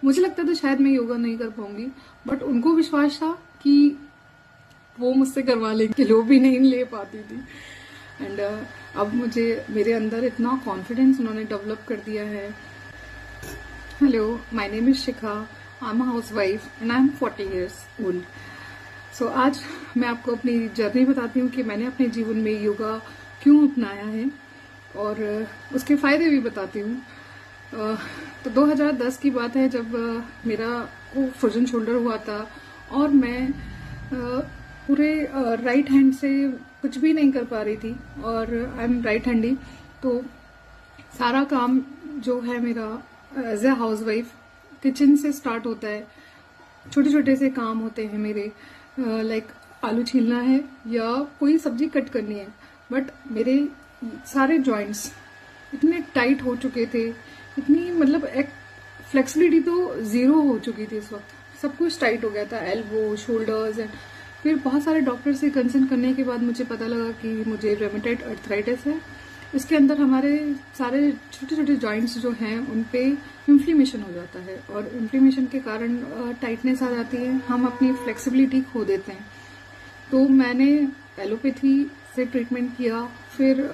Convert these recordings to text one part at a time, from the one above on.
मुझे लगता था शायद मैं योगा नहीं कर पाऊंगी, बट उनको विश्वास था कि वो मुझसे करवा लेंगे, किलो भी नहीं ले पाती थी। एंड अब मुझे मेरे अंदर इतना कॉन्फिडेंस उन्होंने डेवलप कर दिया है। Hello, my name is Shikha, I am a housewife and I am 40 years old। सो आज मैं आपको अपनी जर्नी बताती हूँ कि मैंने अपने जीवन में योगा क्यों अपनाया है और उसके फायदे भी बताती हूँ। तो 2010 की बात है जब मेरा को फ्रोजन शोल्डर हुआ था और मैं पूरे राइट हैंड से कुछ भी नहीं कर पा रही थी और आई एम राइट हैंडी। तो सारा काम जो है मेरा एज ए हाउसवाइफ किचन से स्टार्ट होता है। छोटे छोटे से काम होते हैं मेरे, लाइक आलू छीलना है या कोई सब्जी कट करनी है, बट मेरे सारे जॉइंट्स इतने टाइट हो चुके थे, इतनी मतलब एक फ्लेक्सिबिलिटी तो जीरो हो चुकी थी। इस वक्त सब कुछ टाइट हो गया था, एल्बो, शोल्डर्स। एंड फिर बहुत सारे डॉक्टर से कंसल्ट करने के बाद मुझे पता लगा कि मुझे रेमेटॉइड आर्थराइटिस है। इसके अंदर हमारे सारे छोटे छोटे जॉइंट्स जो हैं उन पे इन्फ्लेमेशन हो जाता है और इन्फ्लेमेशन के कारण टाइटनेस आ जाती है, हम अपनी फ्लेक्सिबिलिटी खो देते हैं। तो मैंने एलोपैथी से ट्रीटमेंट किया, फिर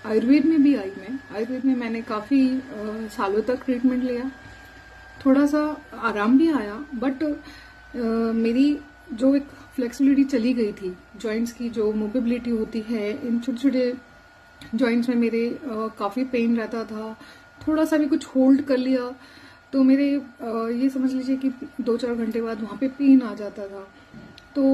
आयुर्वेद में भी आई। मैं आयुर्वेद में मैंने काफ़ी सालों तक ट्रीटमेंट लिया, थोड़ा सा आराम भी आया, बट मेरी जो एक फ्लेक्सिबिलिटी चली गई थी, जॉइंट्स की जो मोबिलिटी होती है, इन छोटे छोटे जॉइंट्स में मेरे काफ़ी पेन रहता था। थोड़ा सा भी कुछ होल्ड कर लिया तो मेरे ये समझ लीजिए कि 2-4 घंटे बाद वहाँ पे पेन आ जाता था। तो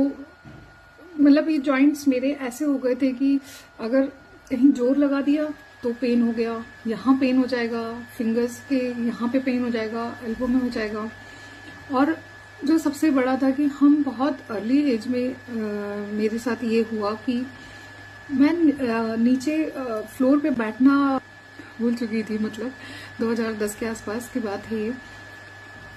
मतलब ये जॉइंट्स मेरे ऐसे हो गए थे कि अगर कहीं जोर लगा दिया तो पेन हो गया, यहाँ पेन हो जाएगा, फिंगर्स के यहाँ पे पेन हो जाएगा, एल्बो में हो जाएगा। और जो सबसे बड़ा था कि हम बहुत अर्ली एज में मेरे साथ ये हुआ कि मैं नीचे फ्लोर पे बैठना भूल चुकी थी। मतलब 2010 के आसपास की बात है ये।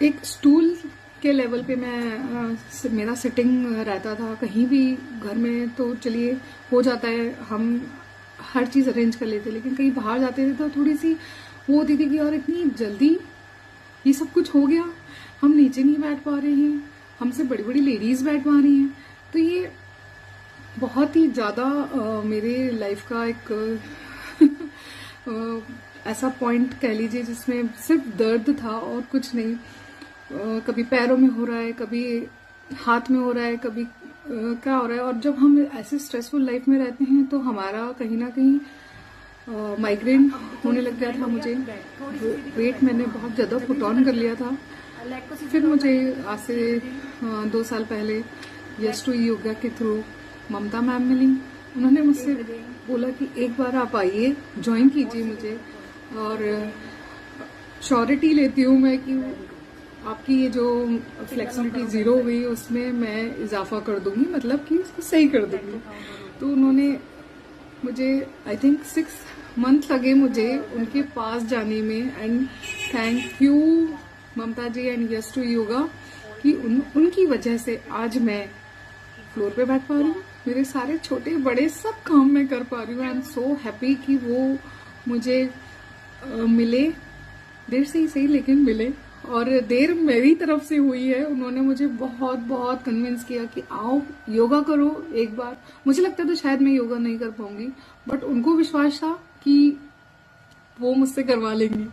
एक स्टूल के लेवल पे मैं मेरा सिटिंग रहता था कहीं भी घर में, तो चलिए हो जाता है, हम हर चीज़ अरेंज कर लेते, लेकिन कहीं बाहर जाते थे तो थोड़ी सी वो होती थी कि और इतनी जल्दी ये सब कुछ हो गया, हम नीचे नहीं बैठ पा रहे हैं, हमसे बड़ी बड़ी लेडीज बैठ पा रही हैं। तो ये बहुत ही ज़्यादा मेरे लाइफ का एक ऐसा पॉइंट कह लीजिए जिसमें सिर्फ दर्द था और कुछ नहीं। कभी पैरों में हो रहा है, कभी हाथ में हो रहा है, कभी क्या हो रहा है। और जब हम ऐसे स्ट्रेसफुल लाइफ में रहते हैं तो हमारा कहीं ना कहीं माइग्रेन होने लग गया था। मुझे वेट मैंने बहुत ज़्यादा पुट ऑन कर लिया था। फिर मुझे आज से 2 साल पहले यस टू योगा के थ्रू ममता मैम मिली। उन्होंने मुझसे बोला कि एक बार आप आइए, ज्वाइन कीजिए मुझे, और श्योरिटी लेती हूँ मैं कि आपकी ये जो फ्लेक्सिबिलिटी जीरो हो गई उसमें मैं इजाफा कर दूंगी, मतलब कि उसको सही कर दूंगी। तो उन्होंने मुझे आई थिंक 6 मंथ लगे मुझे उनके पास जाने में। And thank you Mamta ji and yes to yoga कि उनकी वजह से आज मैं फ्लोर पे बैठ पा रही हूँ, मेरे सारे छोटे बड़े सब काम मैं कर पा रही हूँ। आई एम सो हैप्पी कि वो मुझे मिले, देर से ही सही लेकिन मिले, और देर मेरी तरफ से हुई है। उन्होंने मुझे बहुत बहुत कन्विंस किया कि आओ योगा करो एक बार। मुझे लगता था शायद मैं योगा नहीं कर पाऊंगी, बट उनको विश्वास था कि वो मुझसे करवा लेंगी।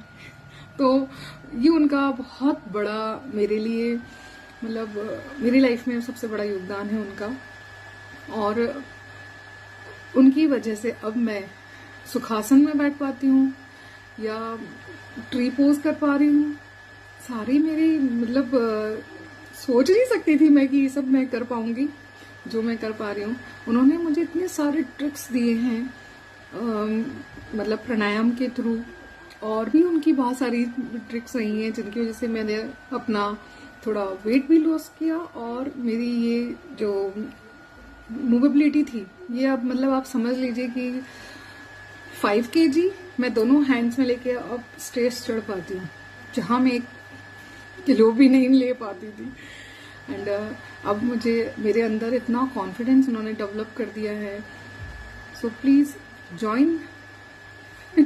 तो ये उनका बहुत बड़ा मेरे लिए, मतलब मेरी लाइफ में सबसे बड़ा योगदान है उनका। और उनकी वजह से अब मैं सुखासन में बैठ पाती हूँ या ट्री पोज कर पा रही हूँ। सारी मेरी मतलब सोच नहीं सकती थी मैं कि ये सब मैं कर पाऊंगी जो मैं कर पा रही हूँ। उन्होंने मुझे इतने सारे ट्रिक्स दिए हैं, मतलब प्राणायाम के थ्रू, और भी उनकी बहुत सारी ट्रिक्स रही हैं जिनकी वजह से मैंने अपना थोड़ा वेट भी लॉस किया। और मेरी ये जो मूवेबिलिटी थी, ये अब मतलब आप समझ लीजिए कि 5 kg मैं दोनों हैंड्स में लेके अब स्टेज चढ़ पाती हूँ, जहाँ मैं 1 किलो भी नहीं ले पाती थी। एंड अब मुझे मेरे अंदर इतना कॉन्फिडेंस उन्होंने डेवलप कर दिया है। So please join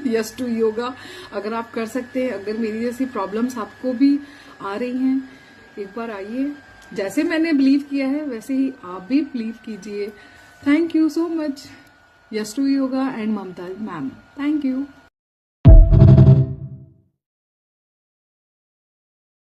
yes to yoga अगर आप कर सकते हैं। अगर मेरी जैसी प्रॉब्लम्स आपको भी आ रही हैं, एक बार आइए, जैसे मैंने बिलीव किया है वैसे ही आप भी बिलीव कीजिए। Thank you so much yes to yoga and Mamta ma'am, thank you.